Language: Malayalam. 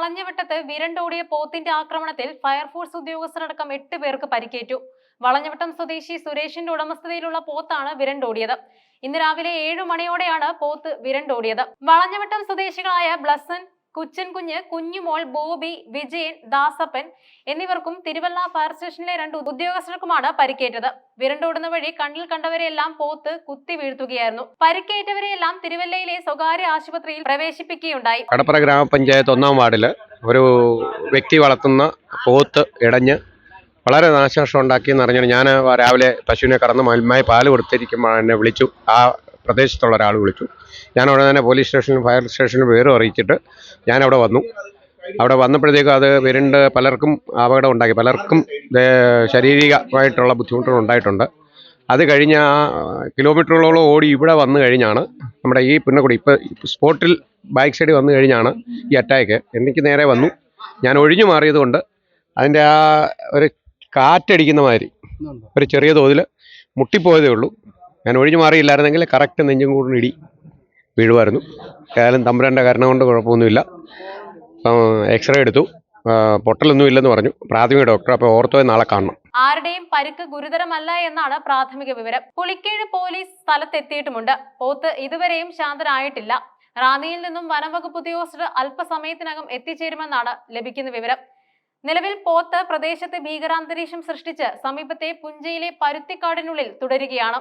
വളഞ്ഞവട്ടത്ത് വിരണ്ടോടിയ പോത്തിന്റെ ആക്രമണത്തിൽ ഫയർഫോഴ്സ് ഉദ്യോഗസ്ഥരടക്കം 8 പേർക്ക് പരിക്കേറ്റു. വളഞ്ഞവട്ടം സ്വദേശി സുരേഷിന്റെ ഉടമസ്ഥതയിലുള്ള പോത്താണ് വിരണ്ടോടിയത്. ഇന്ന് രാവിലെ 7 മണിയോടെയാണ് പോത്ത് വിരണ്ടോടിയത്. വളഞ്ഞവട്ടം സ്വദേശികളായ ബ്ലസൻ, കുഞ്ഞ്, കുഞ്ഞുമോൾ, ബോബി, വിജയൻ, ദാസപ്പൻ എന്നിവർക്കും തിരുവല്ല ഫയർ സ്റ്റേഷനിലെ 2 ഉദ്യോഗസ്ഥർക്കുമാണ് പരിക്കേറ്റത്. വിരണ്ടോടുന്ന വഴി കണ്ണിൽ കണ്ടവരെയെല്ലാം പോത്ത് കുത്തി വീഴ്ത്തുകയായിരുന്നു. പരിക്കേറ്റവരെയെല്ലാം തിരുവല്ലയിലെ സ്വകാര്യ ആശുപത്രിയിൽ പ്രവേശിപ്പിക്കുകയുണ്ടായി. കടപ്പുറ ഗ്രാമപഞ്ചായത്ത് 1-ാം വാർഡിൽ ഒരു വ്യക്തി വളർത്തുന്ന പോത്ത് ഇടഞ്ഞ് വളരെ നാശനഷ്ടം ഉണ്ടാക്കിയെന്ന് അറിഞ്ഞാൽ ഞാൻ രാവിലെ പശുവിനെ കറന്ന് മൽമായി പാല് കൊടുത്തിരിക്കുമ്പോൾ എന്നെ വിളിച്ചു. ആ പ്രദേശത്തുള്ള ഒരാൾ വിളിച്ചു. ഞാൻ അവിടെ തന്നെ പോലീസ് സ്റ്റേഷനിലും ഫയർ സ്റ്റേഷനിലും വിവരം അറിയിച്ചിട്ട് ഞാനവിടെ വന്നു. അവിടെ വന്നപ്പോഴത്തേക്കും അത് വിരണ്ട് പലർക്കും അപകടം ഉണ്ടാക്കി, പലർക്കും ശാരീരികമായിട്ടുള്ള ബുദ്ധിമുട്ടുകൾ ഉണ്ടായിട്ടുണ്ട്. അത് കഴിഞ്ഞ് കിലോമീറ്ററുകളോളം ഓടി ഇവിടെ വന്നു കഴിഞ്ഞാണ് നമ്മുടെ ഈ പുന്നക്കുടി ഇപ്പോൾ സ്പോട്ടിൽ ബാക്ക് സൈഡിൽ വന്നു കഴിഞ്ഞാണ് ഈ അറ്റാക്ക്. എനിക്ക് നേരെ വന്നു. ഞാൻ ഒഴിഞ്ഞു മാറിയതുകൊണ്ട് അതിൻ്റെ ആ ഒരു കാറ്റടിക്കുന്ന മാതിരി ഒരു ചെറിയ തോതിൽ മുട്ടിപ്പോയതേ ഉള്ളൂ. ഞാൻ ഒഴിഞ്ഞു മാറിയില്ലായിരുന്നെങ്കിൽ കറക്റ്റ് നെഞ്ചും കൂടും ഇടി വീഴുമായിരുന്നു. ഏതായാലും തമ്പുരാൻ്റെ കാരണം കൊണ്ട് കുഴപ്പമൊന്നുമില്ല. എക്സ്റേ എടുത്തു, പൊട്ടലൊന്നും ഇല്ലെന്ന് പറഞ്ഞു പ്രാഥമിക ഡോക്ടർ. അപ്പോൾ ഓർത്തോയെ നാളെ കാണണം. ആരുടെയും പരിക്ക് ഗുരുതരമല്ല എന്നാണ് പ്രാഥമിക വിവരം. പുളിക്കേഴ് പോലീസ് സ്ഥലത്തെത്തിയിട്ടുമുണ്ട്. പോത്ത് ഇതുവരെയും ശാന്തനായിട്ടില്ല. റാന്നിയിൽ നിന്നും വനംവകുപ്പ് ഉദ്യോഗസ്ഥർ അല്പസമയത്തിനകം എത്തിച്ചേരുമെന്നാണ് ലഭിക്കുന്ന വിവരം. നിലവിൽ പോത്ത് പ്രദേശത്ത് ഭീകരാന്തരീക്ഷം സൃഷ്ടിച്ച് സമീപത്തെ പുഞ്ചയിലെ പരുത്തിക്കാടിനുള്ളിൽ തുടരുകയാണ്.